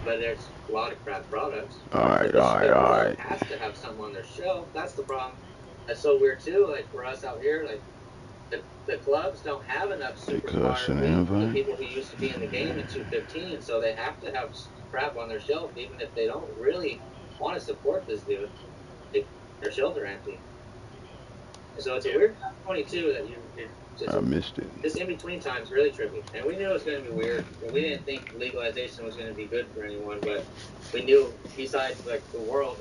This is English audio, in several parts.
but there's a lot of crap products. All right. Has to have some on their shelf. That's the problem. That's so weird too. Like for us out here, like the clubs don't have enough superstars for people who used to be in the game in 215, so they have to have crap on their shelf, even if they don't really want to support this dude. Their shelves are empty. So it's a weird 22 that I missed it. This in between time is really tricky, and we knew it was going to be weird. We didn't think legalization was going to be good for anyone, but we knew besides like the world,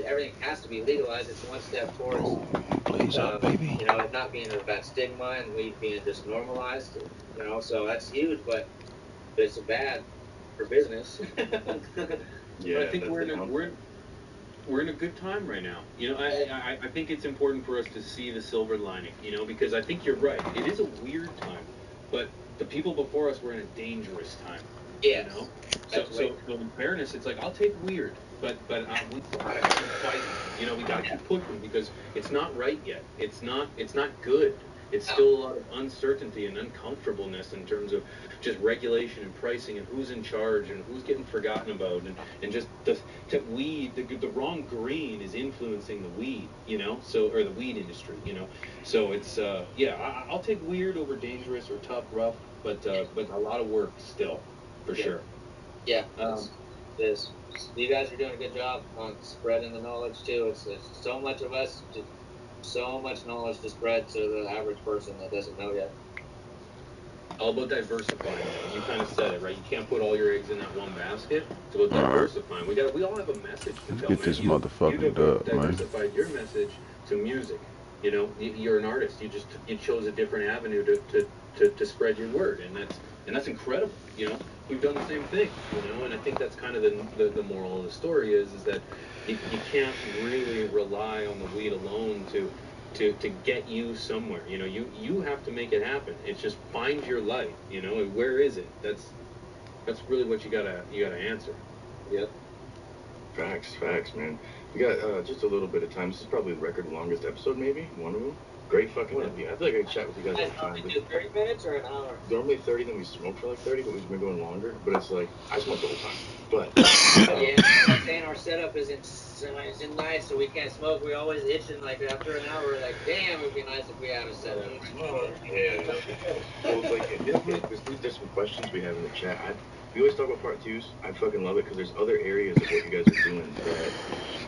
everything has to be legalized. It's one step towards, you know, it not being a bad stigma and weed being just normalized. You know, so that's huge, but it's bad for business. Yeah, I think we're in a good time right now. You know, I think it's important for us to see the silver lining, you know, because I think you're right. It is a weird time, but the people before us were in a dangerous time. Yeah. You know? So in fairness, it's like, I'll take weird, but we gotta keep fighting. You know, we gotta keep pushing because it's not right yet. It's not good. It's still a lot of uncertainty and uncomfortableness in terms of just regulation and pricing and who's in charge and who's getting forgotten about and just the weed, the wrong green is influencing the weed, you know, or the weed industry, you know. So it's I'll take weird over dangerous or tough, rough, but a lot of work still, for sure. Yeah. You guys are doing a good job on spreading the knowledge too. It's so much of us. So much knowledge to spread to the average person that doesn't know yet. All about diversifying. You kind of said it, right? You can't put all your eggs in that one basket. It's about diversifying. We all have a message to tell. Get this motherfucking dub, man. You diversified your message to music. You know, you're an artist. You chose a different avenue to spread your word, and that's incredible. You know, we've done the same thing. You know, and I think that's kind of the moral of the story is that you can't really rely on the weed alone to get you somewhere. You know, you have to make it happen. It's just find your light, you know, and where is it? That's really what you gotta answer. Yep. Facts, man. We got just a little bit of time. This is probably the record longest episode, maybe one of them. Great fucking interview. I feel like I chat with you guys all the time. Do 30 minutes or an hour? Normally 30, then we smoke for like 30, but we've been going longer. But it's like I smoke the whole time. But yeah, I'm saying our setup isn't nice, so we can't smoke. We always itching like after an hour. Like, damn, it'd be nice if we had a setup. Yeah. Well, it's like there's some questions we have in the chat. We always talk about part twos. I fucking love it because there's other areas of what you guys are doing that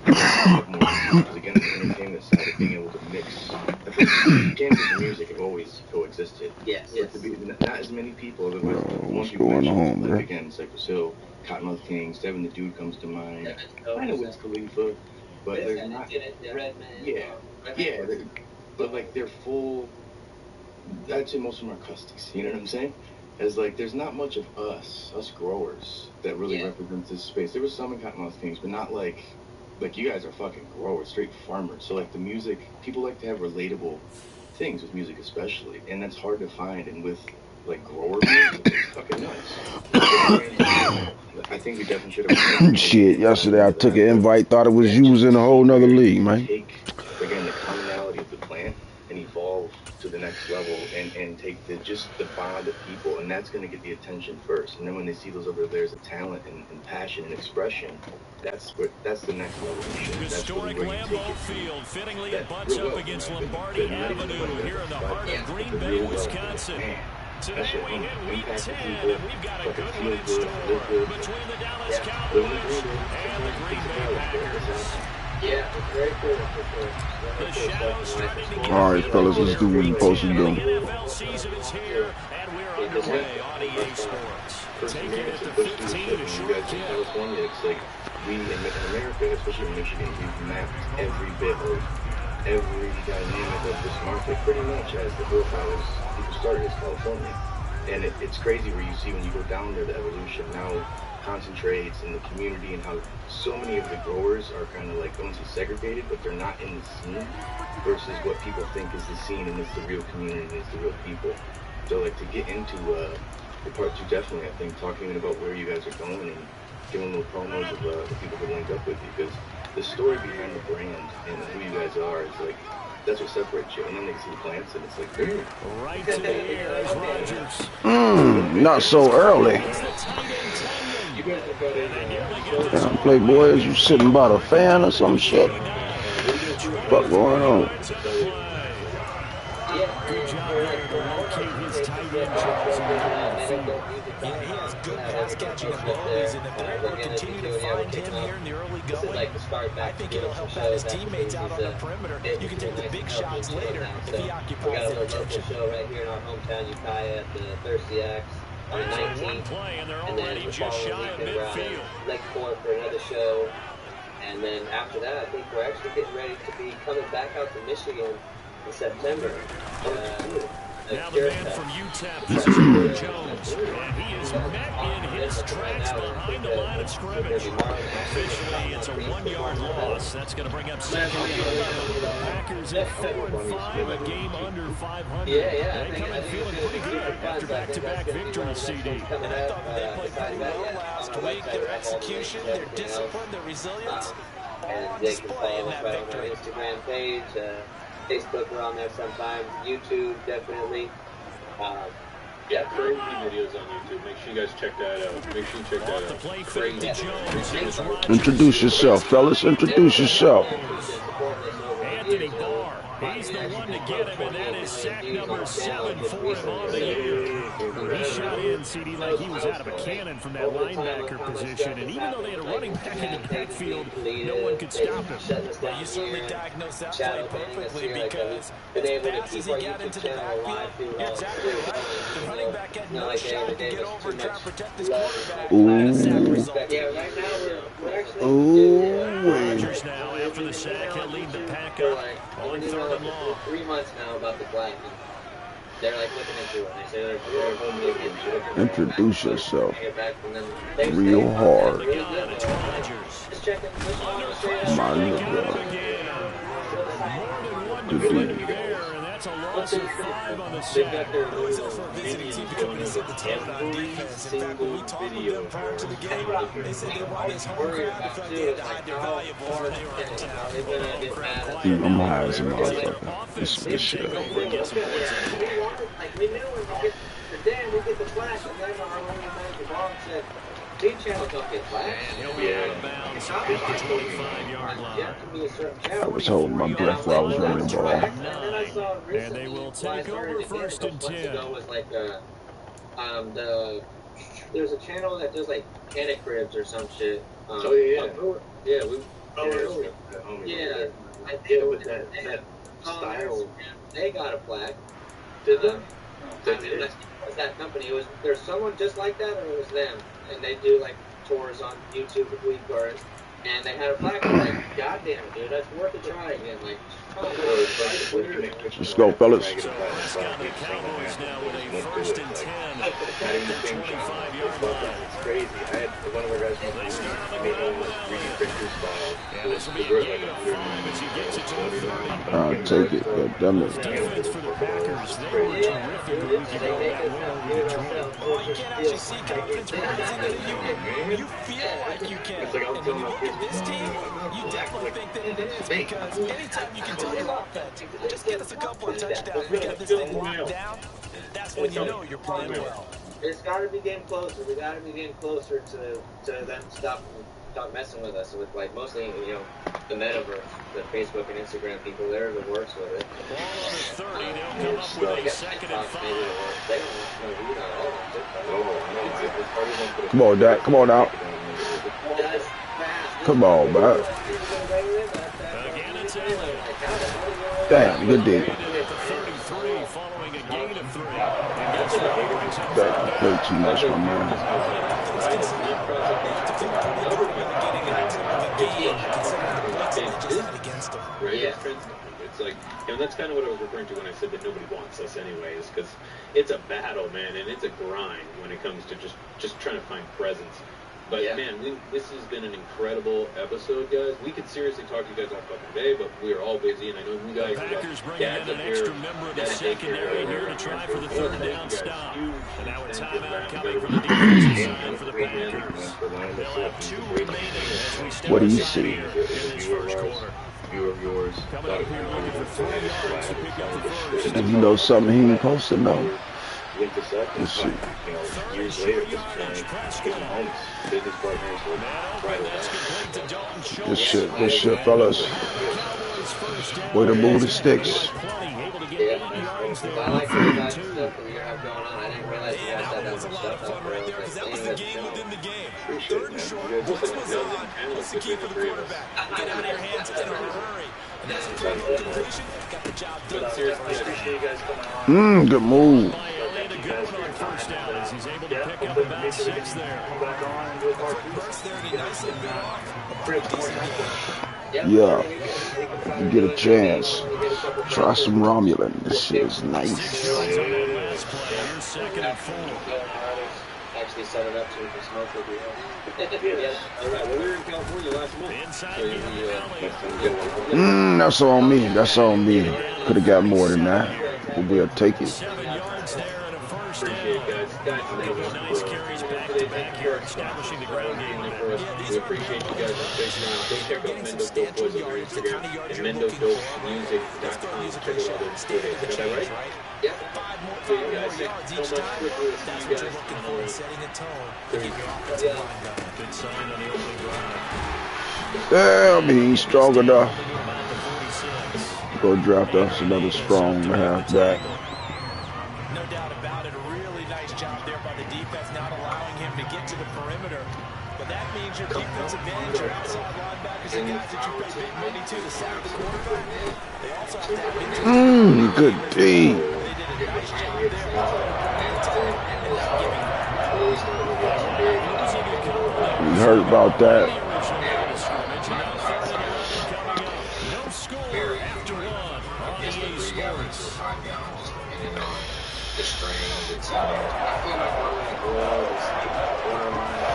have more. Because again, the entertainment side of being able to mix. I think games and music have always coexisted. Yes. To be not as many people. Otherwise, what's going on, like, bro? again, Cypress Hill, Cottonmouth Kings, Devin the Dude comes to mind. I know Wiz Khalifa, but there's not. Yeah. But like they're full. I'd say most of them are custies. You know what I'm saying? As like, there's not much of us growers that really represent this space. There was some in Cottonmouth Kings, but not like you guys are fucking growers, straight farmers. So like the music, people like to have relatable things with music, especially, and that's hard to find. And with like grower music, it's fucking nuts. I think we definitely should have. Shit, yesterday I took an invite, thought it was using a whole nother league, man. Take again the commonality of the plant and evolve to the next level and take the bond of people, and that's going to get the attention first, and then when they see those other layers of talent and passion and expression, that's the next level of shit. Historic Lambeau Field, fittingly it butts up against Lombardi Avenue here in the heart of Green Bay, Wisconsin. Today we hit Week 10, and we've got a good one in store between the Dallas Cowboys and the Green Bay Packers. Yeah, very cool. The shadows starting to get all right, fellas, let's do what we're supposed to do. The NFL season is here, and we're underway on EA Sports. Taking it to 15 to short in California, it's like we in America, especially in Michigan, we've mapped every bit of every dynamic of this market pretty much as the growth house people started as California. And it's crazy where you see when you go down there the evolution now concentrates in the community and how so many of the growers are kind of like, I wouldn't say segregated, but they're not in the scene versus what people think is the scene and it's the real community and it's the real people. So like to get into the part two, definitely, I think talking about where you guys are going and giving little promos of the people who link up with you, because the story behind the brand and who you guys are is like, that's what separates you. And then they see the plants and it's like, right to the air is Rogers. Not so early. Damn, Playboy, is you sitting by the fan or some shit? What going on? Good job there to locate his tight end, Charles, in the middle of the field. Yeah, he has good pass catching abilities, and if they're able to continue to find him here in the early going, I think it'll help out his teammates out on the perimeter. You can take the big shots later if he occupies that attention. Show right here in our hometown, Ukiah, at the Thirsty Axe on the 19th, and they're and then already the just shy following of weekend we're out in midfield. Lakeport for another show, and then after that, I think we're actually getting ready to be coming back out to Michigan in September. Now the man from UTEP, this is Aaron Jones, and he is met in his tracks behind the line of scrimmage. Officially, it's a 1-yard loss. That's going to bring up second and 11. The Packers at 4-5, a game under 500. They come in feeling pretty good after back-to-back victories, CD. And I thought they played pretty well last week. Their execution, their discipline, their resilience, all on display in that victory. Instagram page, Facebook, we're on there sometimes. YouTube, definitely. Yeah, crazy videos on YouTube. Make sure you guys check that out. Make sure you check that out. Crazy. Introduce yourself, fellas. Introduce yourself. Anthony Barr, he's the one to get him, and that is sack number 7 for him on the year. He shot in, CD, like he was out of a cannon from that linebacker position, and even though they had a running back in the backfield, no one could stop him. Well, you certainly diagnosed that play perfectly, because as fast as he got into the backfield, you're exactly right. The running back had no shot to get over and try and protect his quarterback. That sack result. Yeah, right now we're actually Rodgers now, after the sack, he'll lead the pack up on 3rd and long. 3 months now about the flag. They're like looking into it. They say they're home looking. Introduce yourself. Real hard. Just checking. My nigga. That's a loss of 5 on the sack. It's for a visiting team to come in and set the tone on defense. In fact, when we talked with them prior to the game, they said they want this home crowd to feel like they had to hide their valuables when they were in town. Dude, I'm high as a motherfucker. This shit. We knew when we get the day, we get the flash, and then our own manager Bob said, team channels don't get flash. He'll be out of bounds at the 25-yard line. I was holding my breath while I was running the ball. And they will take over 1st and 10. Was like there's a channel that does like panic cribs or some shit. I did with that style. They got a plaque. Did them? Was that company? There's someone just like that, or it was them? And they do like tours on YouTube a week, and they had a plaque. Like, goddamn, dude, that's worth a try again. Like, let's go, fellas. So let's got the Cowboys now with a 1st and 10 at the 25-yard line. It's crazy. I had one of our guys made almost 3D pictures files. Yeah, this will be a gain of 5 as he gets it to the 30. I'll take it, goddammit. Defense for the Packers, they were terrific a week ago. Well, you can't actually see confidence rising in the unit. You feel like you can. And when you look at this team, you definitely think that it is, because anytime you can tell your offense, just get us a couple of touchdowns, we got this thing locked down, that's when you know you're playing well. It's got to be getting closer. We got to be getting closer to them stop messing with us with, like, mostly, you know, the metaverse, the Facebook and Instagram people. They're the worst with it. Ball on the 30, they'll come up with a 2nd and 5. They don't want to lead on all. Come on, Dak. Come on out. Come on, man. Again, it's Allen. Damn, good deal. At the 33, following a gain of 3. And guess what? He brings up That played too much, my man. It's like, you know, that's kind of what I was referring to when I said that nobody wants us anyways, because it's a battle, man, and it's a grind when it comes to just trying to find presence. But, man, this has been an incredible episode, guys. We could seriously talk to you guys all fucking day, but we are all busy, and I know you guys the Packers got bringing dads in up an here. extra member of the secondary here to try for the 3rd down stop. And now a timeout coming from the defensive side for the Packers. They'll have 2 remaining as we step What do you aside see? here in this 1st quarter. Viewer of yours. Coming up here looking for 3 yards to pick up the 1st. And you know something he ain't supposed to know. went to Sutton, but, you know, years later at this point, getting homies, business partners were right around. Good shit, fellas. Way to move the sticks. Yeah, I like the guys and stuff that you have going on. I didn't realize you guys had that much stuff out there. That was the game within the game. Appreciate Third and it, short, man. once was on, what's the key for the quarterback? Get out of your hands in a hurry. And that's a three-point completion. Got the job done. Seriously, I appreciate you guys coming on. Good move. First down as he's able to pick up about 6 there. Burst there, and he nicely bit off. Yeah. You get a chance. Try some Romulan. This shit is nice. Second and 4. Actually set it up so we can smoke with you. yes. All right. Well, we were in California last month. That's on me. That's on me. Could have got more than that. But we'll take it. 7 yards there and a first down. Appreciate it, guys. Nice carries back to back here, establishing the ground game. We appreciate you guys for taking out. Go check out Mendo's Dope Boys on their Instagram and MendosDopeMusic.com. Check out all their videos. Is that right? Yeah. So you guys, so much quicker with you guys on the way. There you go. Good sign on the opening drive. Yeah, I mean, strong enough. Go draft us another strong halfback. No doubt about it. A really nice job there by the defense, not allowing him to get to the perimeter. But that means your defensive end, your outside linebackers, and guys that you pay big money to sack the quarterback. They also have to have injuries. Good D. They did a nice job there. We heard about that. No score after 1 on EA Sports. The strains, it's, I feel like we're going to grow this borderline,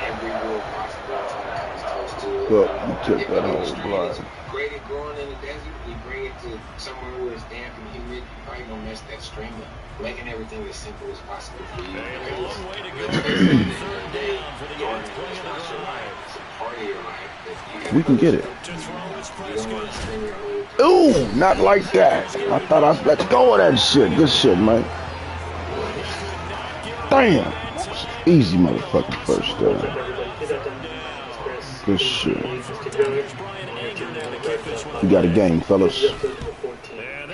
every rule possible comes close to it. Look, you took that whole blood. Great at growing in the desert, you bring it to somewhere where it's damp and humid, you're probably going to mess that string up. Making everything as simple as possible for you. A long way to go. It's a part of your life that you We can get it. don't want to spend your whole Ooh, not like that. I thought let's go with that shit. Good shit, man. Damn. Easy motherfucking first down. Good shit. We got a game, fellas.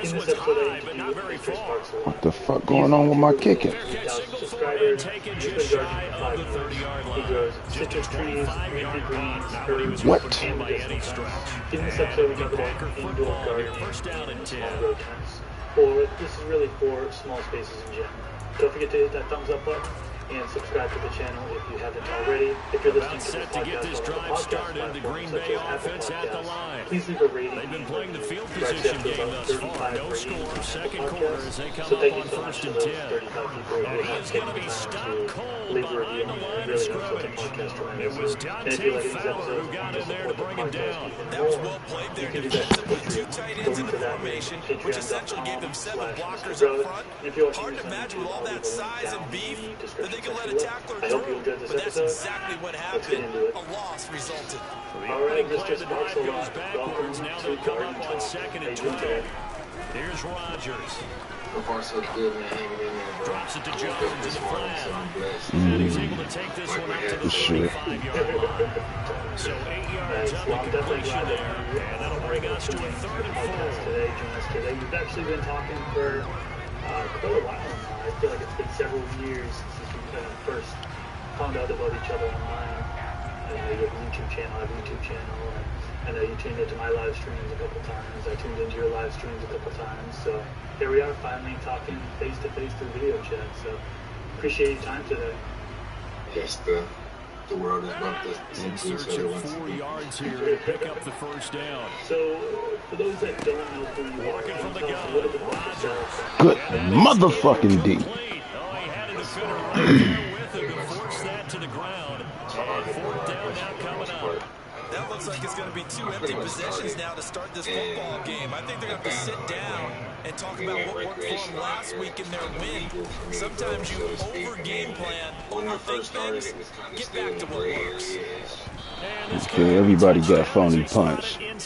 This one's high, but not very far. What the fuck going on with my kicking? Taken just shy of the 30-yard line. Just a 25-yard run. Not what he was What? looking for by any stretch. In this episode, we talk about Baker indoor football here. gardening First down and 10. small grow tents. Or this is really for small spaces in general. Don't forget to hit that thumbs up button and subscribe to the channel if you haven't already. If you're listening to this Set to get this podcast on drive the podcast started, the Green platforms such Bay as Apple offense at the Podcasts, line. please leave a rating. They've been playing the field Drive position up to game about thus far. 35 No ratings score. on Apple Second Podcasts. quarter as they come So up thank on you so much first to and those 10. 35 people who And have he's taken going to the be time stopped to cold leave a behind review. the It line of really helps with the scrimmage. podcast It tremendously. was And if you Dante like these Fowler episodes who and got want to in there to support the bring him podcast down. even That was more, well played there. you can do that Defensively, for two free. tight Go ends in into a that formation, which essentially gave them 7 blockers up front. And if you're watching Hard this to on imagine YouTube, with all I'll that leave a link size down and in beef the that description they could let a section tackler below. I hope you through. enjoyed this But that's episode. exactly what Let's get happened. into it. A loss resulted. All right, Mr. Sparks a lot. Backwards. Now they'll come up on second and 12. Here's Rodgers. So far, so good, man. Hanging in there, bro. Drops it to Jones in the So flat. I'm blessed. And he's able to take this one up to the Shit. 35-yard line. So 8 yards on the completion there. And that'll bring us to a third and 4. Join us today. We've actually been talking for quite a while now. I feel like it's been several years since we first found out about each other online. You have a YouTube channel, I have a YouTube channel, and I know you tuned into my live streams a couple times. I tuned into your live streams a couple times. So here we are finally talking face to face through video chat. So appreciate your time today. Yes, the world is bumped us In into each search other of once 4 again. yards here to pick up the first down. So for those that don't know who you are, Walking from the tell us a gun, little bit about yourself. Good motherfucking D. Oh, he had a defender right there with him to force that to the ground. And fourth down now coming up. That looks like it's going to be 2 empty possessions now to start this football game. I think they're going to have to sit down and talk about what worked for them last week in their win. Sometimes you over-game plan, overthink things, get back to what works. Okay, everybody got phony punts. Maybe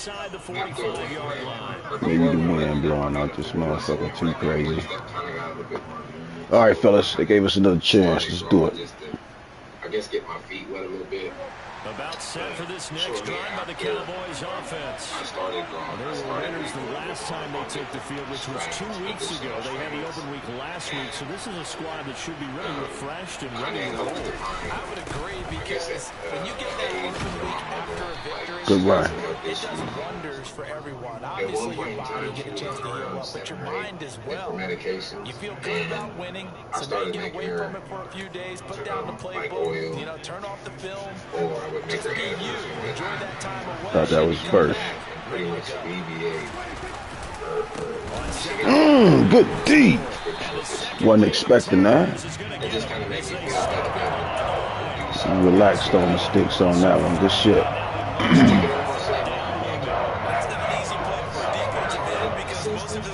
the wind blowing out this motherfucker too crazy. All right, fellas, they gave us another chance. Let's do it. I guess get my feet wet a little bit. About set for this next drive by the Cowboys offense. They were winners the last time they took the field, which was 2 weeks ago. They had the open week last week, so this is a squad that should be really refreshed and ready to roll. I would agree, because when you get that open week after a victory, good run. It does wonders for everyone. Obviously, your body get a chance to heal up, but your mind as well. You feel good about winning, so now you get away from it for a few days, put down the playbook, you know, turn off the film. Just be you. Enjoy that time away. Thought that was first. Good D. Wasn't expecting that. Relaxed on the sticks on that one. Good shit.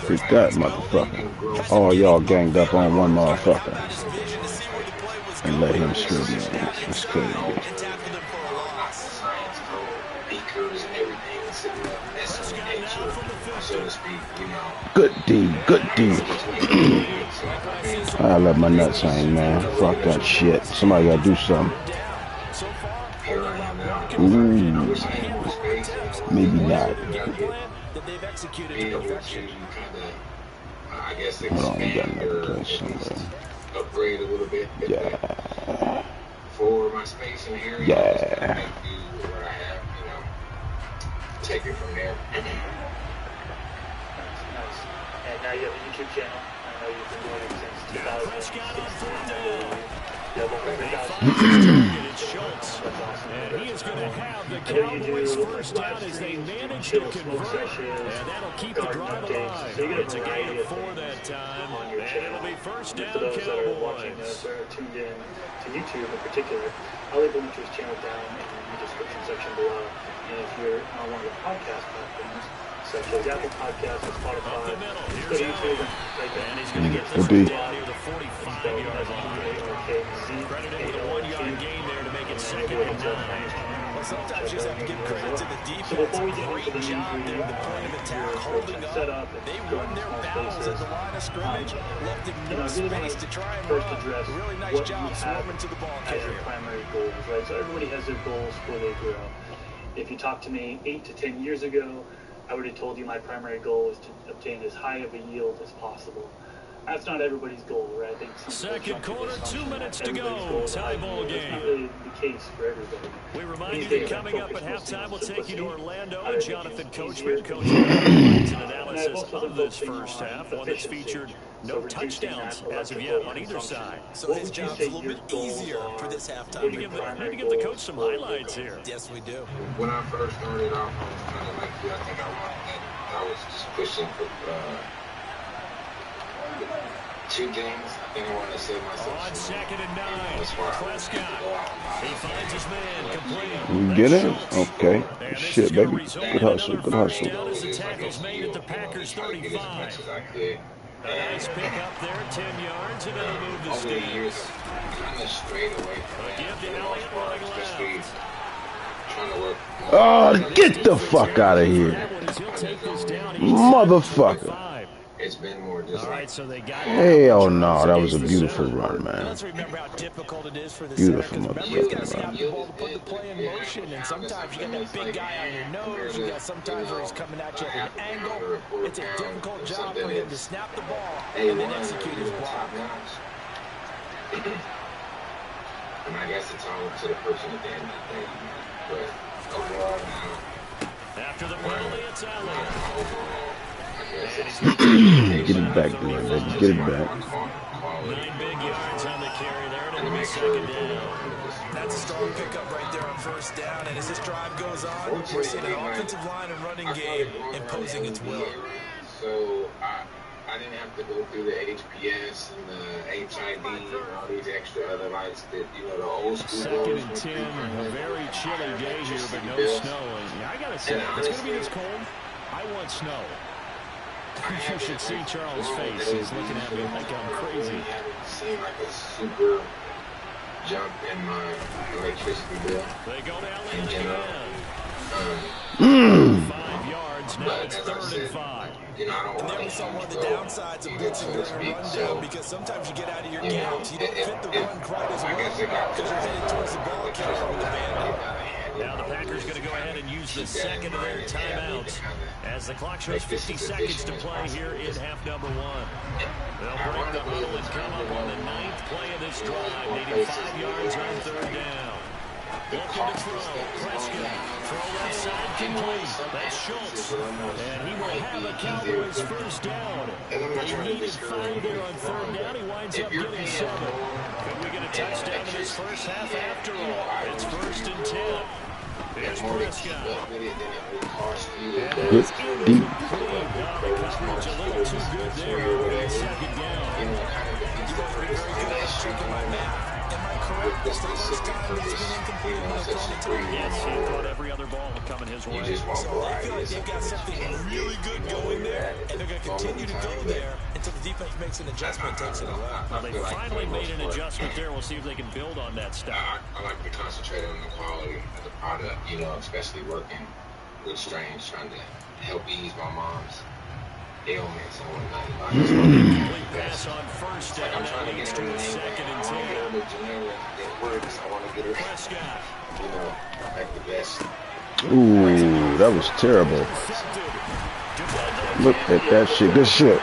Freak that motherfucker. All y'all ganged up on one motherfucker. And let him screw me. That's crazy. Good D, good D. I let my nuts hang, man. Fuck that shit. Somebody gotta do something. Ooh. Maybe not. Hold on, we got another place somewhere. Upgrade a little bit. Yeah. For my space in here. Yeah. What I have, you know, take it from there. Nice. And now you have a YouTube channel. I know you've been doing it since 2016. You have over 1,000. And he is going to have the Cowboys first down as they manage to convert. And that'll keep the drive alive. It's a gain of 4 that time. And it'll be first down, For those that are Cowboys. watching us or tuned in to YouTube in particular, I'll leave a link to his channel down in the description section below. And if you're on one of the podcast platforms, such as Apple Podcasts or Spotify, go to YouTube and type in. And he's going to get this down near the 45-yard line. Credited with a 1-yard gain there to make it 2nd and 9. Well, sometimes you just have to give credit to the defense. Great job there at the point of attack, holding up. They won their battles at the line of scrimmage, left him no space to try and run. Really nice job swarming to the ball carrier. As your primary goals, right? So everybody has their goals before they grow. If you talked to me 8 to 10 years ago, I would have told you my primary goal was to obtain as high of a yield as possible. That's not everybody's goal, right? I think second quarter, 2 minutes to go. Tie ball game. That's not really the case for everybody. We remind you that coming up at halftime, we'll take you to Orlando and Jonathan Coachman coaching an analysis of this first half. One that's featured no touchdowns as of yet on either side. So his job's a little bit easier for this halftime. Maybe give the coach some highlights here. Yes, we do. When I first started off, I was kind of like you. I think I was just pushing for 2 games. I think I wanted to save myself. On 2nd and 9, Prescott. He finds his man complete. You get it? Okay. Shit, baby. Good hustle. Good hustle. Down as the tackle's made at the Packers 35. A nice pick up there, 10 yards, and it'll move the sticks. Kind of straight away from A give to Elliott running left. Trying to work. Oh, get the fuck out of here. Motherfucker. It's been more just All right, so they got Hell no, that was a beautiful run, man. Let's remember how difficult it is for the Beautiful center, because remember, he's got to motherfucker, snap the ball to put the play in motion, and sometimes you got that big guy on your nose, you got sometimes where he's coming at you at an angle. It's a difficult job for him to snap the ball and then execute his block. And I guess it's all to the person at the end of the day. But overall now, after the penalty, it's Elliott. Get it back, man, baby. Get it back. 9 big yards on the carry there, and it'll be 2nd down. That's a strong pickup right there on first down, and as this drive goes on, we're seeing an offensive line and running game imposing its will. So I I didn't have to go through the HPS and the HID and all these extra other lights that, you know, the old school. 2nd and 10, a very chilly day here, but no snow. And I gotta say, if it's gonna be this cold, I want snow. You should see Charles' face. He's looking at me like I'm crazy. I haven't seen like a super jump in my electricity bill. They go down in general. 5 yards, now it's 3rd and 5. You know, I don't want to saw one of the downsides of blitzing during a rundown because sometimes you get out of your games. You don't fit the run quite as well because you're headed towards the ball carrier with the band. Now the Packers going to go ahead and use the second of their timeouts as the clock shows 50 seconds to play here in half number 1. They'll break the huddle and come up on the 9th play of this drive, needing 5 yards on 3rd down. Looking to throw, Prescott, throw left side, complete. That's Schultz, and he will have a Cowboys first down. He needed 5 there on 3rd down. He winds up getting 7. Could we get a touchdown in this first half after all? It's 1st and 10. Here's Prescott. Hit deep. The coverage a little too good there on 2nd down. It's the first time he's been incomplete in those 20 Yes, he thought every other ball coming his way. So they feel like they've got something really good going there, and they're going to continue to go there until the defense makes an adjustment, takes it away. Well, they finally made an adjustment there. We'll see if they can build on that stuff. I like to concentrate on the quality of the product, you know, especially working with Strange, trying to help ease my mom's ailments and whatnot. Complete pass on 1st down. I'm trying to get her 2nd and 10. It works. I want to get her, Prescott. you know, like the best. Ooh, that was terrible. Look at that shit. Good shit.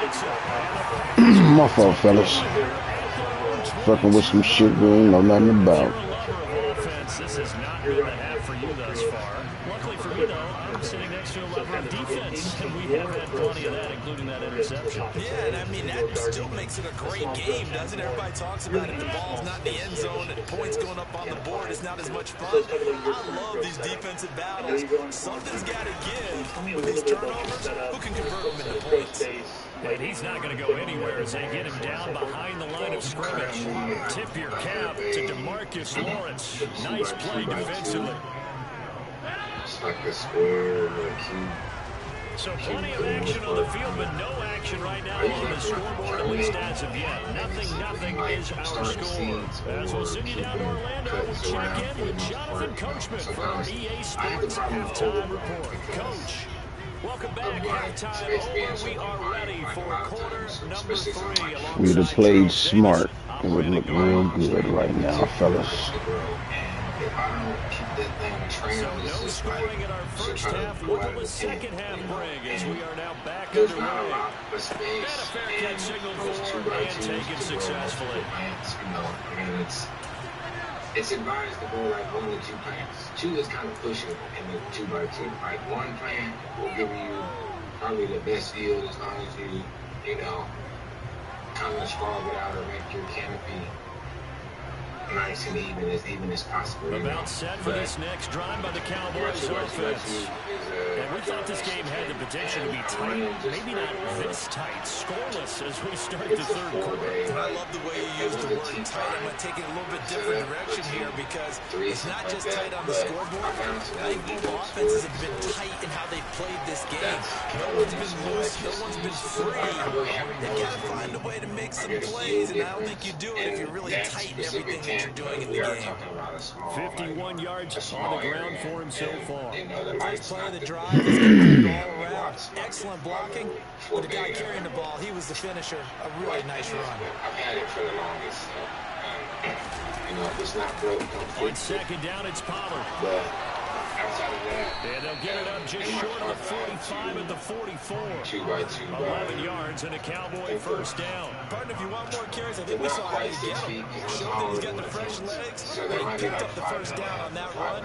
My fault, fellas. Fucking with some shit we ain't know nothing about. This has not been the half for you thus far. Luckily for me, though, I'm sitting next to a lover of defense, and we have had plenty of that, including that interception. Yeah, and I mean, that still makes it a great game, doesn't it? Everybody talks about it. The ball's not in the end zone, and points going up on the board is not as much fun. I love these defensive battles. Something's got to give with these turnovers. Who can convert them into points? And he's not going to go anywhere as they get him down behind the line of scrimmage. Tip your cap to DeMarcus Lawrence. Nice play defensively. It's like a square or a cube. So plenty of action on the field, but no action right now on the scoreboard, at least as of yet. Nothing is our score. As we'll send you down to Orlando, we'll check in with Jonathan Coachman for our EA Sports Halftime Report. Coach, welcome back. Halftime over. We are ready for quarter number 3. We'd have played smart. It would look real good right now, fellas. So no scoring in our first half. What will the second half bring as we are now back underway? And a fair catch signal for and taken successfully. It's advised to go like 1 to 2 plants. 2 is kind of pushing in the 2x2. Like 1 plant will give you probably the best yield as long as you know, kind of spar it out or make your canopy nice and even as possible. About set for this next drive by the Cowboys offense. And we thought this game had the potential to be tight. Maybe not this tight, scoreless as we start the 3rd quarter. And I love the way you use the word tight. I'm going to take it a little bit different direction here because it's not just tight on the scoreboard. I think both offenses have been tight in how they've played this game. No one's been loose. No one's been free. They've got to find a way to make some plays, and I don't think you do it if you're really tight in everything that you're doing in the game. 51 yards on the ground for him so far. First play of the drive is going to all around. Excellent blocking. With the guy carrying the ball, he was the finisher. A really nice run. I've had it for the longest. You know, if it's not broke, don't fix it. On 2nd down, it's Pollard. But outside of that, and they'll get it up just short of the 45 at the 44. 2x2. 11 yards and a Cowboy first down. Partner, if you want more carries, I think we saw how you get him. Showed that he's got the fresh legs, but he picked up the first down on that run.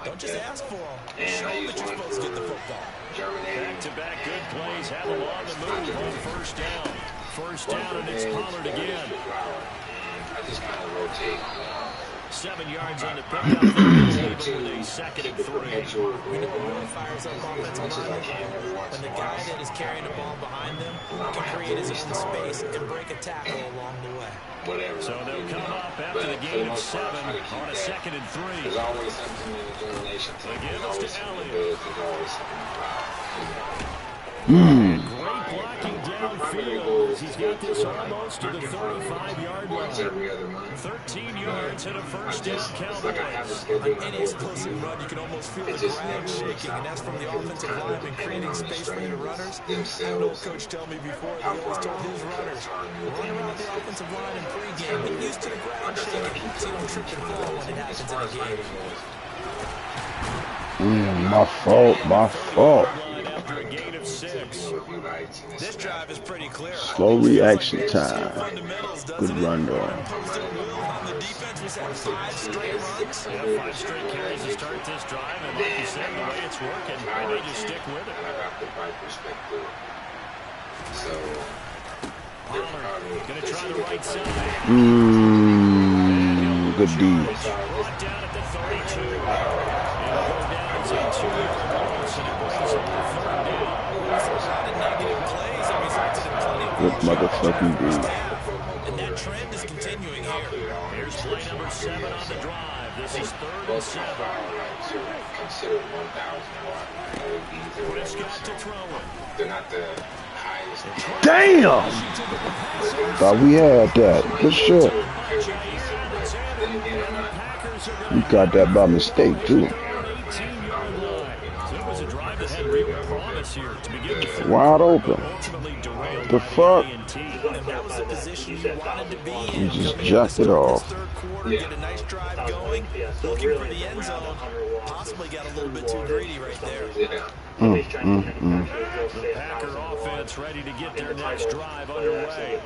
Don't just ask for him. Show him that you're supposed to get the football. Back-to-back good plays. Have him on the move on first down. First down, and it's Pollard again. I just kind of rotate. 7 yards on the pickup. Even with a 2nd and 3. You know what really fires up offensive linemen? When the guy that is carrying the ball behind them can create his own space and break a tackle along the way. So they'll come up after the gain of 7 on a 2nd and 3. There's always something in the generation. Again, it's to Elliott. Mm. Great blocking downfield. He's got this almost to the 35-yard line. 13 yards and a first down, Cowboys. On any explosive run, you can almost feel the ground shaking, and that's from the offensive lineman creating space for your runners. I had an old coach tell me before, he always told his runners, run around the offensive line in pregame, get used to the ground shaking, so you don't trip and fall when it happens in a game. My fault. After a gain of 6. This drive is pretty clear. Slow reaction time. Good run, though. On the defense, was that 5 straight runs? Yeah, 5 straight carries to start this drive, and like you said, the way it's working, why don't you just stick with it? Going to try the right side. Good D. Brought down at the 32. And go down to 2-yard loss, and it brings up the 3rd down. Good motherfucking D. And that trend is continuing here. Here's play number 7 on the drive. This is 3rd and 7. Prescott to throw it. They're not the highest. Damn! Thought we had that. Good shit. You got that by mistake, too. Wide open. The fuck? You just jacked it off. Get a nice drive going, looking for the end zone. Possibly got a little bit too greedy right there. The Packer offense ready to get their next drive underway.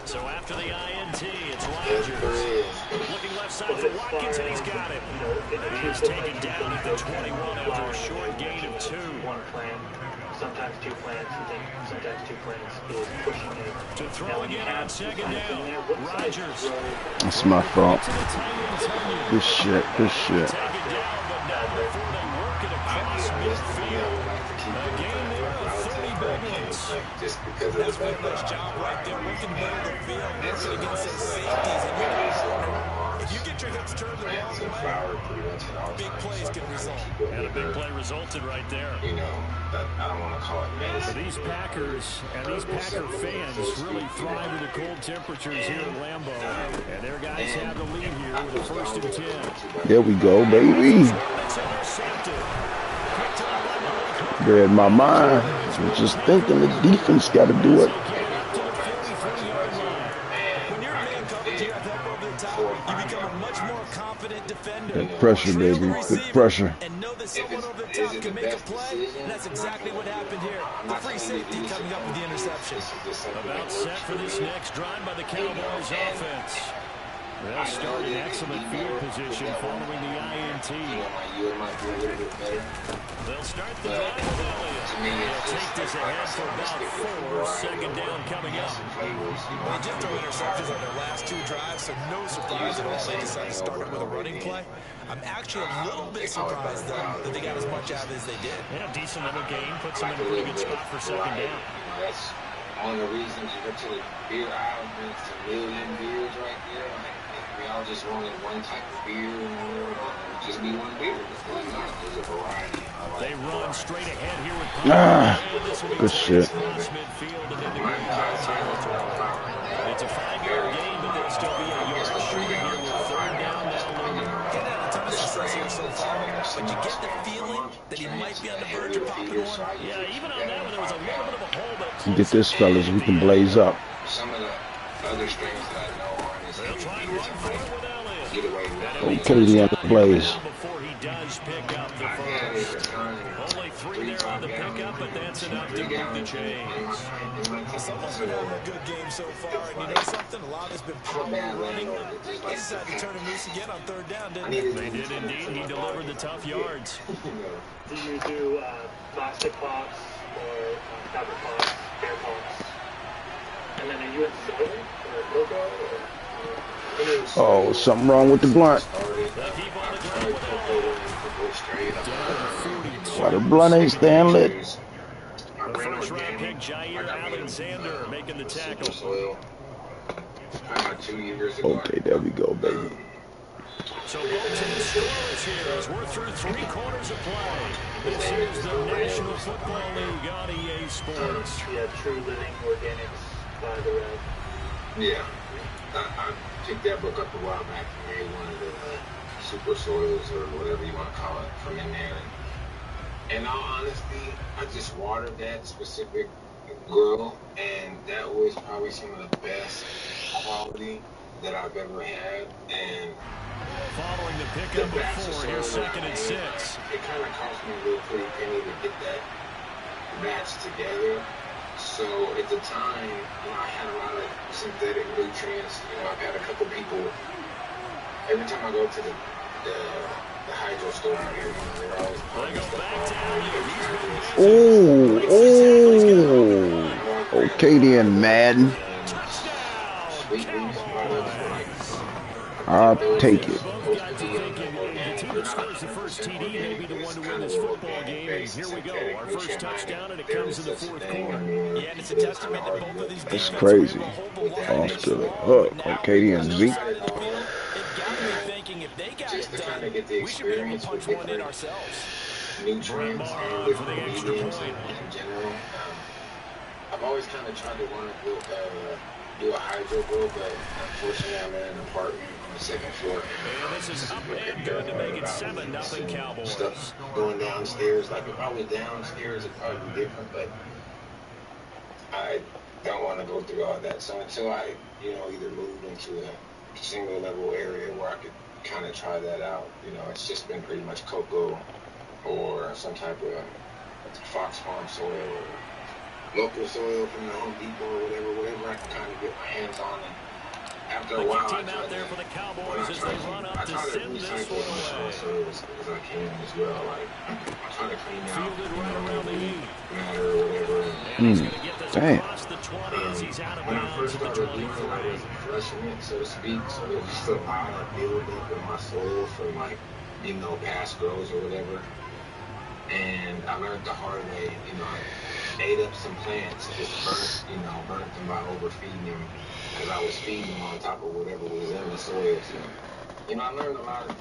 So after the INT, it's Rodgers. Looking left side for Watkins, and he's got it. He's taken down at the 21 after a short gain of 2. One plan, sometimes 2 plans, sometimes 2 plans is pushing it. To throw again on 2nd down, Rodgers. That's my fault. Good shit. Take it down, but not before they work it across midfield. A game there of 30 big ones. That's one nice job right there, working the middle of the field, working against those safeties. If you get your hips turned the wrong way, big plays can result. And a big play resulted right there. I don't want to call it medicine. So these Packers and these Packer fans really thrive in the cold temperatures here at Lambeau. And their guys have the lead here with a 1st and 10. There we go, baby. Read my mind. I'm just thinking the defense got to do it. When you're man coverage, you have help over the top. You become a much more confident defender. Good pressure, baby. Good pressure. And know that someone over the top can make a play. And that's exactly what happened here. The free safety coming up with the interception. About set for this next drive by the Cowboys offense. They'll start in excellent field position following the INT. They'll start the drive with Elliott. They'll take this ahead for about 4. 2nd down coming up. They did throw interceptions on their last 2 drives, so no surprise at all they decided to start it with a running play. I'm actually a little bit surprised, though, that they got as much out of it as they did. Yeah, decent little gain. Puts them in a pretty good spot for 2nd down. That's one of the reasons you go to the beer aisle, it's a million beers right there. We all just wanted one type of beer, just be one beer. There's a variety. They run straight ahead here with good shit. It's a 5-yard gain, but there'll still be a yard short here with 3rd down. Get out of ton of success here so far, but you get the feeling that he might be on the verge of popping one. Yeah, even on that one, there was a little bit of a hole, but Get this, fellas. We can blaze up. Some of the other strings that I know aren't as heavy beers. Okay, the end of the blaze. before he does pick up the first. Only 3 there on the pickup, but that's enough to move the chains. Someone's been having a good game so far, and you know something? A lot has been power running. They decided to turn him loose again on 3rd down, didn't they? They did indeed. He delivered the tough yards. Do you do plastic pops or fabric pops, bear pops? And then are you in silver or logo? Or? Oh, something wrong with the blunt. Why the blunt ain't staying lit? The first round pick, Jair Alexander, making the tackle. Okay, there we go, baby. So both teams scoreless here as we're through 3 quarters of play. This is the National Football League on EA Sports. Yeah, True Living Organics by the Red. Yeah, I picked that book up a while back and made one of the super soils or whatever you want to call it from in there. And in all honesty, I just watered that specific grow, and that was probably some of the best quality that I've ever had. And following the pickup of 4, here's 2nd and 6. It kind of cost me a little pretty penny to get that match together. So at the time, I had a lot of synthetic nutrients. I've had a couple people, every time I go to the hydro store out here, they're always putting stuff Oh, okay then, Madden. I'll take it. Scores the first TD, may be the one to win this football game. And here we go, our first touchdown, and it comes in the 4th quarter. Yeah, and it's a testament to both of these That's crazy. Austin Hook, okay then, Zeke. It got me thinking if they got it done, we should be able to punch one in ourselves. Nutrients and for the extra point. In general. I've always kind of tried to want to do a hydro grow, but unfortunately I'm in an apartment on the 2nd floor. And this is up and good to make it 7-0 Cowboys. Stuff going downstairs. Like if I was downstairs, it'd probably be different, but I don't want to go through all that. So until I, either move into a single level area where I could kind of try that out, it's just been pretty much cocoa or some type of Fox Farm soil or local soil from the Home Depot or whatever I can kind of get my hands on. And after a while, team out there for the Cowboys as they run up to send this one away. As I can as well. Like I try to clean out right around the matter or whatever. Damn. When I first started doing it, I was flushing it, so to speak. So there was just a lot of buildup in my soil from past grows or whatever. And I learned the hard way, I ate up some plants, just burnt them by overfeeding them, because I was feeding them on top of whatever was in the soil. So, I learned a lot of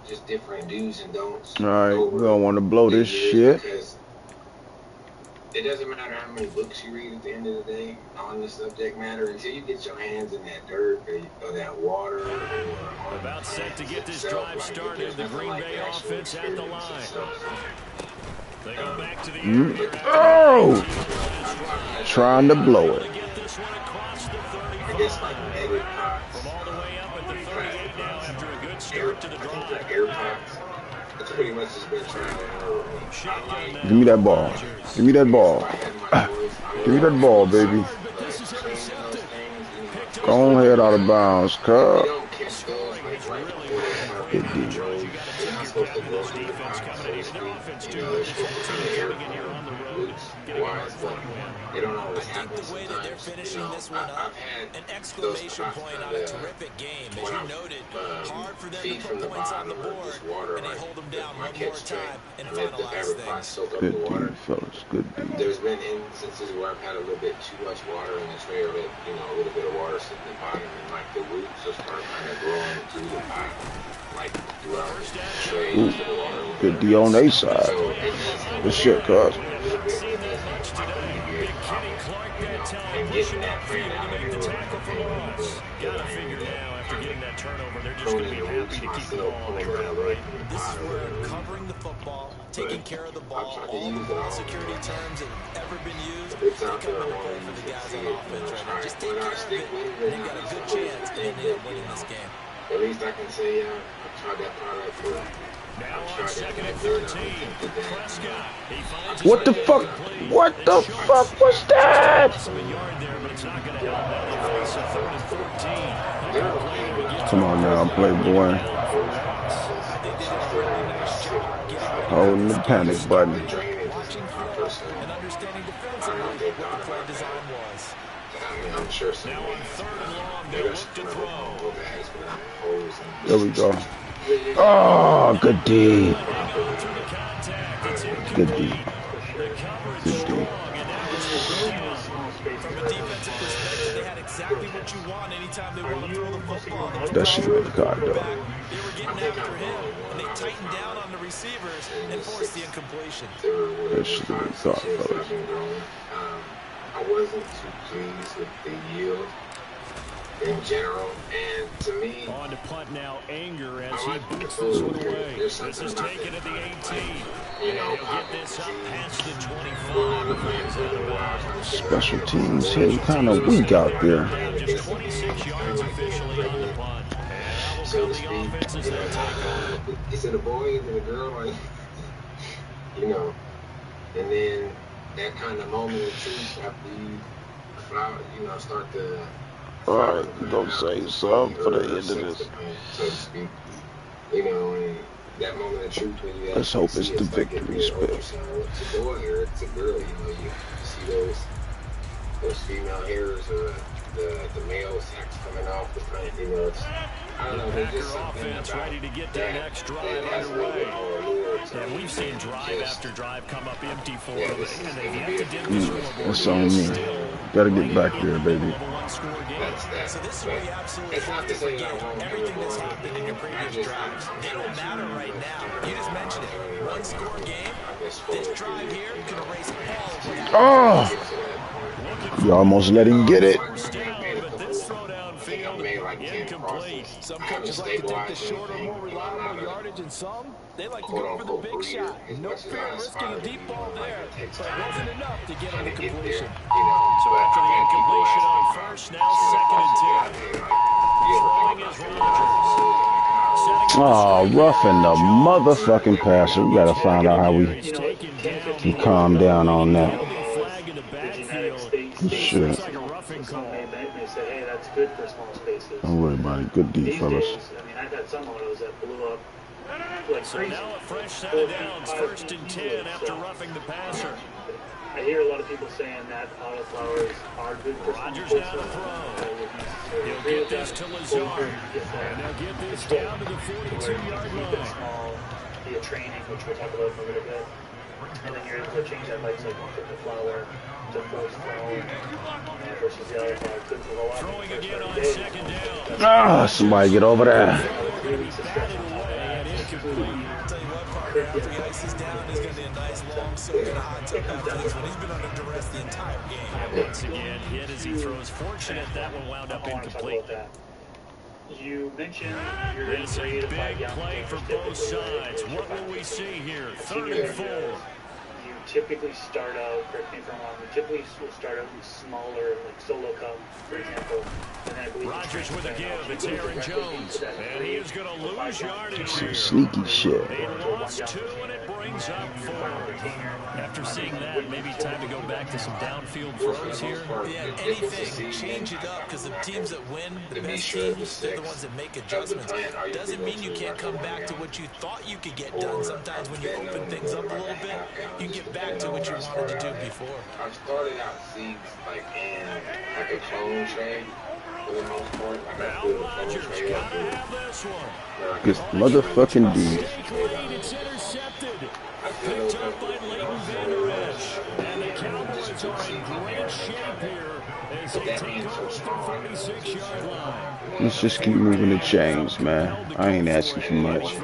just different do's and don'ts. All right, we don't want to blow this shit. Because it doesn't matter how many books you read at the end of the day on the subject matter, until you get your hands in that dirt or that water. Or about set to get this drive started, the Green Bay offense at the line. They go back to the oh! Trying to blow it. I guess like AirPods. From all the way up at the 38 now after a good start to the drive. AirPods. That's pretty much just been trying to give me that ball. Give me that ball. Give me that ball, baby. Go ahead out of bounds, cuz. Good deal. They don't always I think the way that they're finishing this one up, an exclamation point on a terrific game. As you noted, hard for them to put points on the board, and they hold them down one more time and finalize things. Good deal, fellas. Good deal. There's been instances where I've had a little bit too much water in the tray, or a little bit of water sitting at the bottom, and like the roots will start kind of growing through the pot, like throughout the tray. Good deal on their side. Good shit, cuz. And getting that plant out of here. Gotta figure now after getting that turnover, they're just going to be happy to keep the ball on the track, right? This is where covering the football, taking care of the ball, all the ball security terms that have ever been used, they come into play for the guys on offense right now. Just take care of it, and you've got a good chance of ending up winning this game. At least I can say, I've tried that product for. Now on 2nd and 13, Prescott. What the fuck? What the fuck was that? Come on now, Playboy. Holding the panic button. And understanding defensively what the play design was. I'm sure now on 3rd and long, There we go. Oh, good D. Good D. Good D. From a defensive perspective, they had exactly what you want anytime they want to throw the football. That should have been caught, though. They were getting after him, and they tightened down on the receivers and forced the incompletion. That should have been caught, fellas. I wasn't too pleased with the yield in general, and to me, on to punt now, Anger as he boots this one away. This is taken at the 18. You know, he'll get this up past the 25. Special teams hitting kind of weak out there. Just 26 yards officially on the punt. And so the offense as they take over. Is it a boy? Is it a girl? Like, you know, and then that kind of moment of truth after you start to. All right, don't say something for the end of this. So to speak, you know, and that moment of truth when you let's hope it's the victory spell. It's a boy or it's a girl, you know, you see those female hairs or the male sex coming off the front, you know, it's, I don't know, there's just something offense ready to get their next drive underway. And we've seen drive after drive come up empty for them, and they've yet to dip this one. That's on me. Gotta get back there, baby. So this is where you absolutely have to forget everything that's happened in your previous drives. They don't matter right now. You just mentioned it. One score game. This drive here can erase all. Oh! You almost let him get it. Incomplete. Some coaches like to take the shorter, more reliable yardage, and some they like to go for the big shot. No fear of risking a deep ball there, but it wasn't enough to get him the completion. So after the incompletion on first, now second and 10. Throwing is Rodgers. Oh, roughing the motherfucking passer. We gotta find out how we can calm down on that. Shit. They said, hey, that's good for small spaces. Don't worry about it. Good deep, fellas. I mean, I've had some autos that blew up like so crazy. Now a fresh set of downs, first and 10 after roughing the passer. I hear a lot of people saying that auto flowers are good for Rodgers small down to spaces. throw. He'll get this to Lazard. And they'll get this down to the 42-yard line. Small via training, which we'll talk about in a little bit. And then you're able to change that light cycle from the flower to force flower versus the other flower. Good for a lot. Throwing again on second down. Ah, somebody get over there. I'll tell you what, partner, after he ices down, he's going to be a nice long soak in a hot tub after this one. He's been under duress the entire game. Once again, hit as he throws. Fortunate that one wound up incomplete. You mentioned you're This is a big play for both sides. What will we see here? 3rd and 4. You typically start out, correct me if I'm wrong, you typically will start out with smaller, like solo cup, for example. And then I believe Rodgers with a give. It's Aaron Jones. And he is going to lose yardage here. Sneaky shit. They lost 2, and it brings up 4. After seeing that, maybe time to go back to some downfield throws here. Yeah, anything, change it up, because the teams that win, the best teams, they're the ones that make adjustments. Doesn't mean you can't come back to what you thought you could get done. Sometimes when you open things up a little bit, you can get back to what you wanted to do before. I started out seeing like in like a clone trade for the most part. Like I do a clone trade. This motherfucking D. It's intercepted. Picked up by Leighton Vander Esch. And the Cowboys are in great shape here as they take over the 46-yard line. Let's just keep moving the chains, man. I ain't asking for much.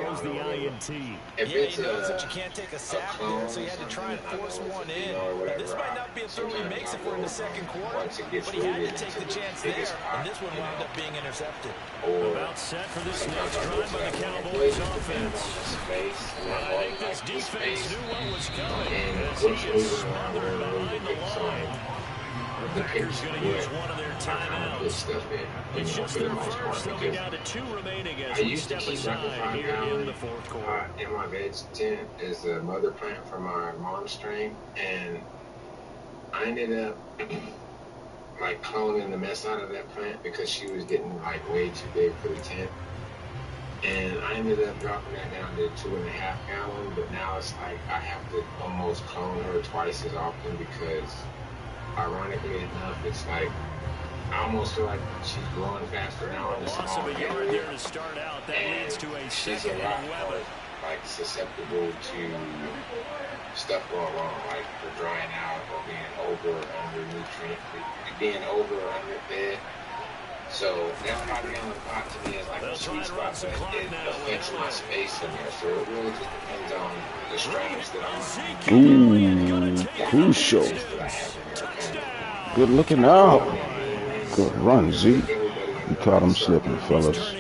Yeah, he knows that you can't take a sack there, so he had to try and force one in. Now, this might not be a throw he makes if we're in the second quarter, but he had to take the chance there, and this one wound up being intercepted. About set for this next drive by the Cowboys offense. I think this defense knew what was coming as he is smothered behind the line. The Packers going to use one of their timeouts. It's just their first. They'll be down to 2 remaining as we step aside here in the 4th quarter. In my veg tent is the mother plant for my mom's strain, and I ended up like cloning the mess out of that plant because she was getting like way too big for the tent. And I ended up dropping that down to 2.5 gallons, but now it's like I have to almost clone her twice as often because ironically enough, it's like I almost feel like she's growing faster now in the small area. To start out, that and leads to a she's a lot more like susceptible to stuff going wrong, like her drying out or being over or under nutrient, being over or underfed. So that's probably on the pot to me as like a sweet spot, but it affects my space in there. So it really just depends on the strengths that I'm on. Crucial. Good looking out. Good run, Zeke. You caught him slipping, fellas.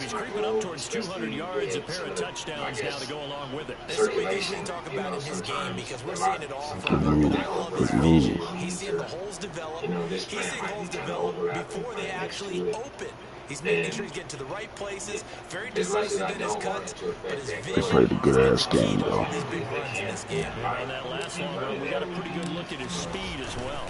He's creeping up towards 200 yards, a pair of touchdowns now to go along with it. This is what we usually talk about in his game because we're seeing it all from him. I love his vision. He's seeing the holes develop. He's seeing holes develop before they actually open. He's making sure he's getting to the right places, very decisive in his cuts, but his vision. They played a good ass game, though. His big runs in this game. On that last long run, we got a pretty good look at his speed as well.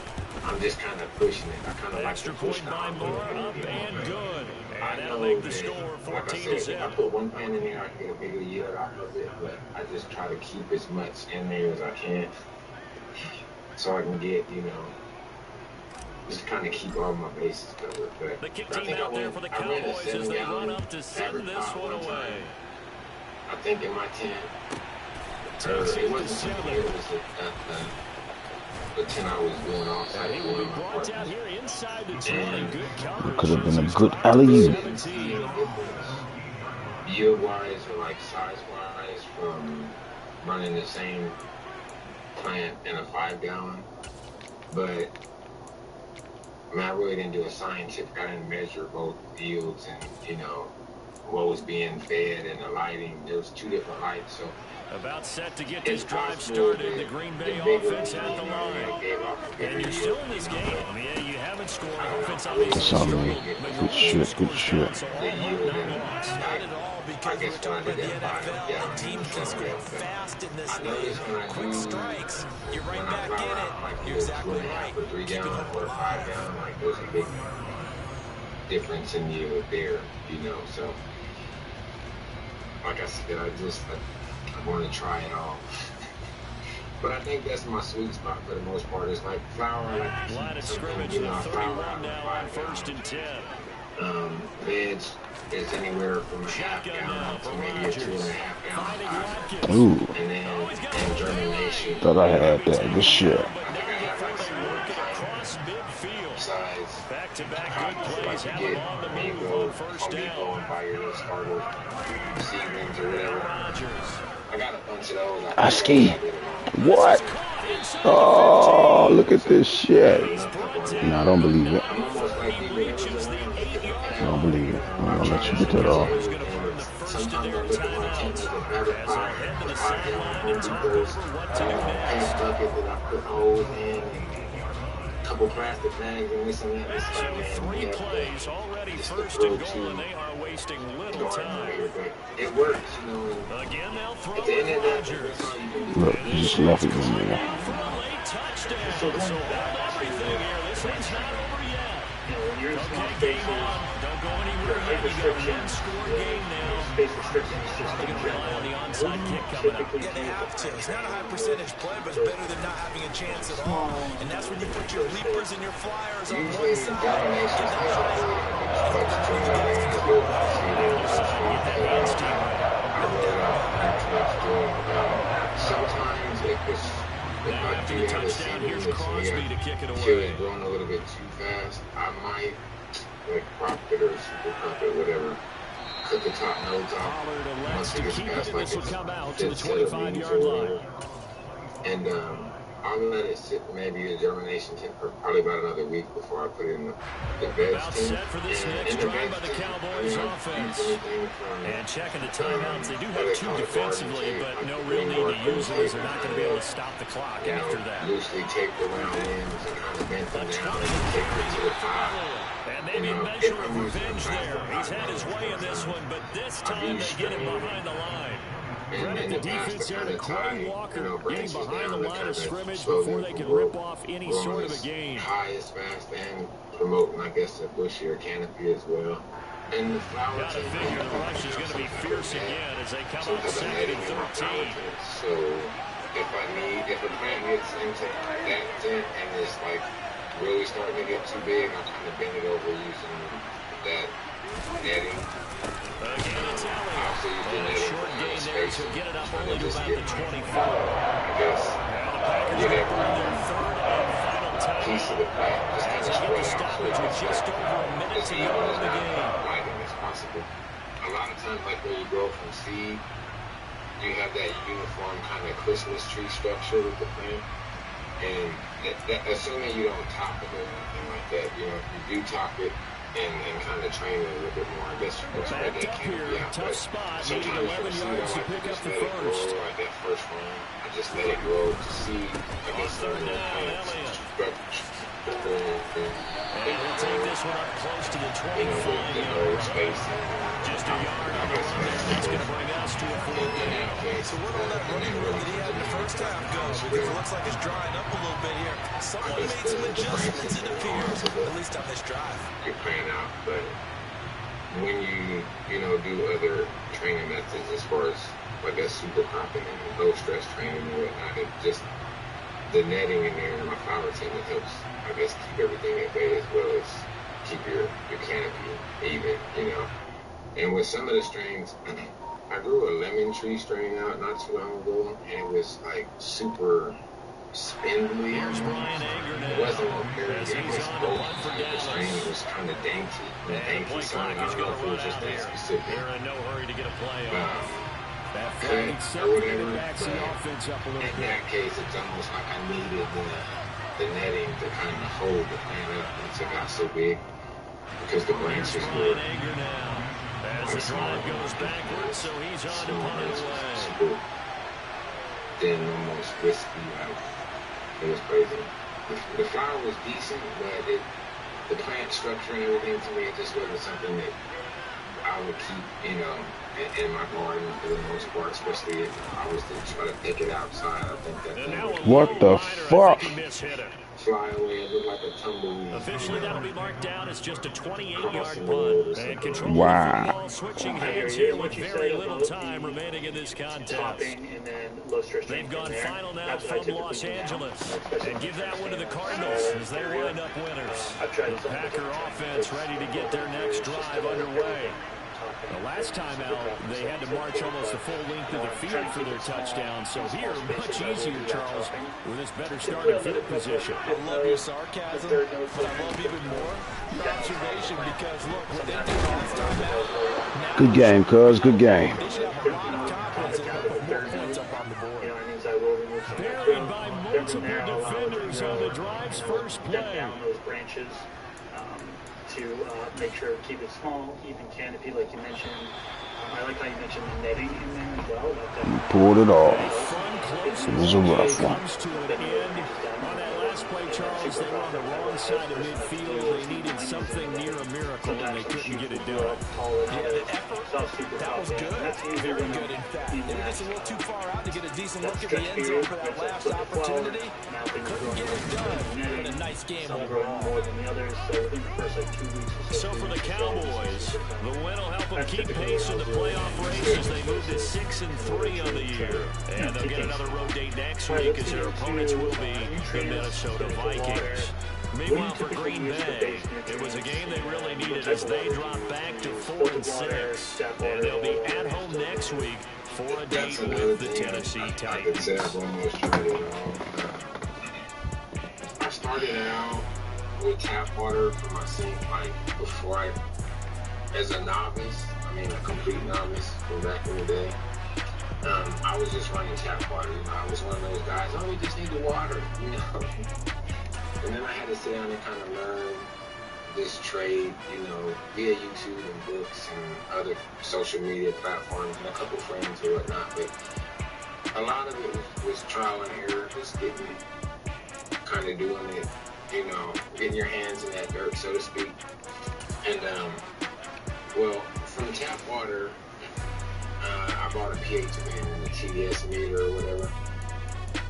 I'm just kind of pushing it. I kind of like Extra to push point by Mora, up and good. I That'll know make the that, score like I 14-0. said, if I put one plan in there, I can get a bigger yield out of it, but I just try to keep as much in there as I can so I can get, just kind of keep all my bases covered. But The kick I team think out there for the Cowboys as they run up to send this one away. I think in my 10, it wasn't 10, it was the 10 I was doing offside. He will be brought down here inside the 20. Good coverage. Could have been a good alley-oop. Yield-wise or like size-wise from running the same plant in a 5-gallon, but I mean, I really didn't do a scientific. I didn't measure both yields and what was being fed and the lighting. There was 2 different lights, so. About set to get this drive started. The Green Bay offense at the line. And you're still in this game. I mean, you haven't scored offense on these. Good shit, good shit. Not at all, because we're talking about the NFL and teams can score fast in this league. Quick strikes, you're right back in it. You're exactly right. Keep it up or 5-gallon, like there's a big difference in yield there, So, like I said, I want to try it all. But I think that's my sweet spot for the most part. It's like flour. Line of scrimmage at 31 now on 1st and 10. Veg is anywhere from a half-gallon to maybe a 2.5 gallon. Ooh. And then in germination. Thought I had that. Good shit. Size. Back-to-back good plays have him on the move on 1st down. And buy your starter seedlings or whatever. I got a bunch of those. Aski. What? Oh, look at this shit. Nah, I don't believe it. I don't believe it. I'm gonna let you get that off. Sometimes I look at my team as a better five because paint bucket that I put holes in, a couple plastic bags and this and that. It's like, man, 3 plays already 1st and goal, and they are wasting little time. It works, Again, they'll throw at the end of Rodgers. that, Look, you just left it in there. For a late touchdown. So hold everything here. This one's not over yet. When you're in small Okay, game spaces, on. Don't go anywhere yet. You got a one-score game now. space restrictions just They're in going to rely on the general. onside kick coming up. Yeah, they have to. It's not a high percentage play, but it's better than not having a chance at all. And that's when you put your leapers and your flyers on one side. Sometimes if I do have a seedling that's growing a little bit too fast, I might crop it or super crop it, whatever. Cut the top nodes off once it gets past like its 25-yard line. And I'll let it sit maybe the germination temp for probably about another week before I put it in the veg team. Set for this next drive by the Cowboys offense. And checking the timeouts, they do have 2 defensively, but no real need to use those. They're not going to be able to stop the clock after that. Loosely taped around ends and kind of bent them down and taped it to the top. And maybe a measure of revenge there. He's had his way in this one, but this time they get him behind the line. Credit the defense here to Corey Walker getting behind the line of scrimmage before they can rip off any sort of a game. High as fast and promoting, I guess, a bushier canopy as well. And the flower Got to figure the rush is going to be fierce again as they come up 2nd and 13. So if a plant gets into that tent and it's like really starting to get too big, I kind of bend it over using that netting. Obviously, you can netting for kind of space. Trying to just get my, I guess, get every piece of the plant just kind of spread out so it's as even as non-lighting as possible. A lot of times, like when you grow from seed, you have that uniform kind of Christmas tree structure with the plant. And assuming you don't top it or anything like that, you know, if you do top it and kind of train it a little bit more, I guess you can spread that canopy out. But sometimes for seed, I like to just let it grow like that first round. I just let it grow to see, I guess, some of the plants structure. And he'll take this one up close to the 25-yard space. Just a yard. That's going to bring us to a 4th down. So where will that running room that he had in the first half go? Because it looks like it's drying up a little bit here. Someone made some adjustments, it appears, at least on this drive. You're playing out, but when you do other training methods as far as, like that super cropping and low stress training and whatnot, it just the netting in there and my flower team, it helps, I guess, keep everything at bay as well as keep your canopy even, you know. And with some of the strains, I grew a lemon tree strain out not too long ago, and it was like super spindly. It wasn't very, I guess, bulky type of strain. It was kind of dainty, on the dainty side. I don't know if it was just that specific. They're in no hurry to get a play off. Cut or whatever, but in that case, it's almost like I needed the netting to kind of hold the plant up once it got so big, because the branches were as the drive goes backwards, so he's on to punt it away. Super thin, almost wispy, like it was crazy. The flower was decent, but the plant structure and everything, to me, it just wasn't something that I would keep, you know, in my garden for the most part, especially if I was to try to pick it outside. I think that thing would what the fuck? fly away and look like a tumbleweed. Officially, that'll be marked down as just a 28-yard punt. And control wow. the ball switching hands here with very little time remaining in this contest. They've gone final now from Los Angeles. And give that one to the Cardinals as they wind up winners. The Packer offense ready to get their next drive underway. The last time out, they had to march almost the full length of the field for their touchdown. So here, much easier, Charles, with this better starting field position. I love your sarcasm, but I love even more your observation because, look, when they did last time out, good game, cuz. Good game. they should have a lot of confidence in that, put more points up on the board. Buried by multiple defenders on the drive's first play. To make sure keep it small, even canopy, like you mentioned. I like how you mentioned the netting in there as well. Like pulled it off. It was a rough one. On that last play, Charles, they were on the wrong side of midfield. They needed something near a miracle, and they couldn't get it done. Yeah, the effort, that was good. Very good, in fact. They were just a little too far out to get a decent look at the end zone for that last opportunity. Couldn't get it done. But a nice game overall. So for the Cowboys, the win will help them keep pace in the playoff race as they move to 6-3 on the year. And they'll get another road date next week as their opponents will be the Minnesota Vikings. Meanwhile, for Green Bay, it was a game they really needed as they dropped back to 4-6. And they'll be at home next week for a date with the Tennessee Titans. I started out with tap water for my sink, like before as a novice, I mean a complete novice from back in the day. I was just running tap water, you know. I was one of those guys, oh, we just need the water, you know. And then I had to sit down and kind of learn this trade, you know, via YouTube and books and other social media platforms and a couple friends and whatnot. But a lot of it was trial and error, just getting, kind of doing it, you know, getting your hands in that dirt, so to speak. And, well, from tap water, I bought a pH van and a TDS meter or whatever.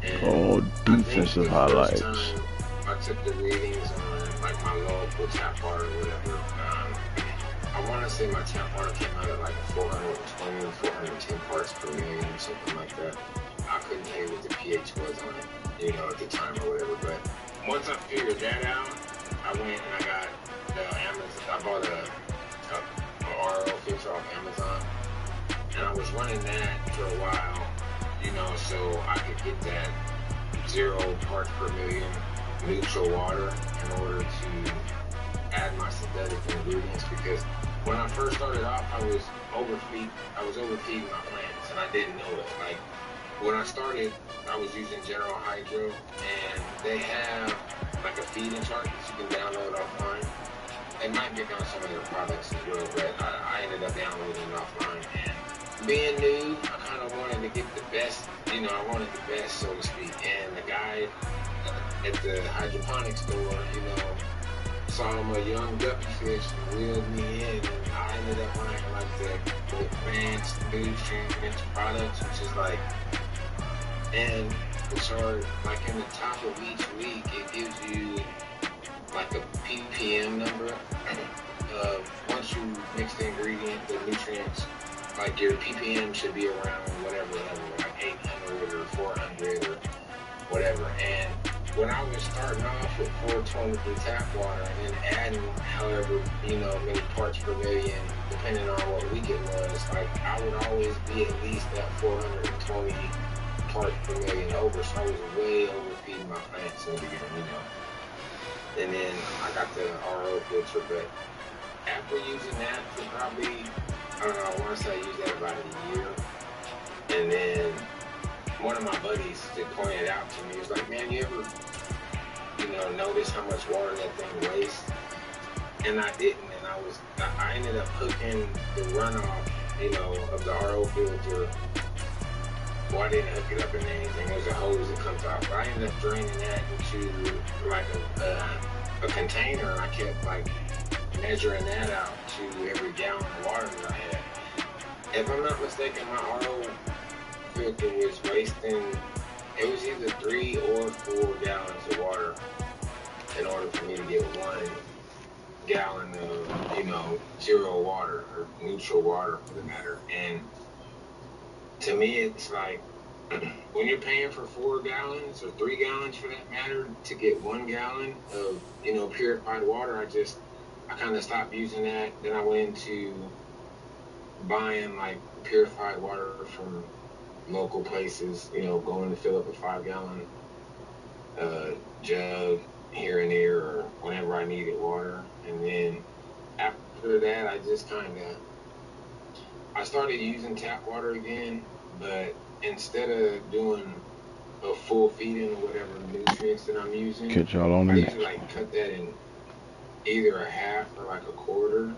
And defensive highlights. I took the readings on, like, my local tap water or whatever. I want to say my tap water came out at like 420 or 410 parts per million or something like that. I couldn't tell you what the pH was on it, you know, at the time or whatever, but once I figured that out, I went and I got Amazon. I bought a RO filter off Amazon, and I was running that for a while, you know, so I could get that 0 parts per million neutral water in order to add my synthetic ingredients, because when I first started off, I was overfeeding my plants, and I didn't know it. Like, when I started, I was using General Hydro, and they have like a feeding chart that you can download offline. They might be on some of their products as well, but I ended up downloading it offline. And being new, I kind of wanted to get the best, you know, I wanted the best, so to speak. And the guy at the hydroponics store, you know, saw my young guppy fish and reeled me in, and I ended up buying like the advanced nutrients products, which is like, and which are like in the top of each week, it gives you like a ppm number. Once you mix the ingredient, the nutrients, like your ppm should be around whatever, like 800 or 400 or whatever. And when I was starting off with 420 tap water and then adding however, you know, many parts per million, depending on what week it was, like I would always be at least at 420 parts per million over, so I was way overfeeding my plants in the beginning, you know. And then I got the RO filter, but after using that for probably, I don't know, I want to say I used that about a year. And then one of my buddies just pointed out to me, he was like, man, you ever, you know, notice how much water that thing wastes? And I didn't, and I ended up hooking the runoff, you know, of the RO filter. Well, I didn't hook it up in anything. There's a hose that comes out. But I ended up draining that into like a container, and I kept like measuring that out to every gallon of water that I had. If I'm not mistaken, my RO filter was wasting, it was either 3 or 4 gallons of water in order for me to get 1 gallon of, you know, 0 water or neutral water for the matter. And to me, it's like, when you're paying for 4 gallons or 3 gallons for that matter to get 1 gallon of, you know, purified water, I kind of stopped using that. Then I went into buying like purified water from local places, you know, going to fill up a 5-gallon jug here and there or whenever I needed water. And then after that, I started using tap water again, but instead of doing a full feeding of whatever nutrients that I'm using, Catch y'all on the I next usually like cut that in either a half or like a quarter.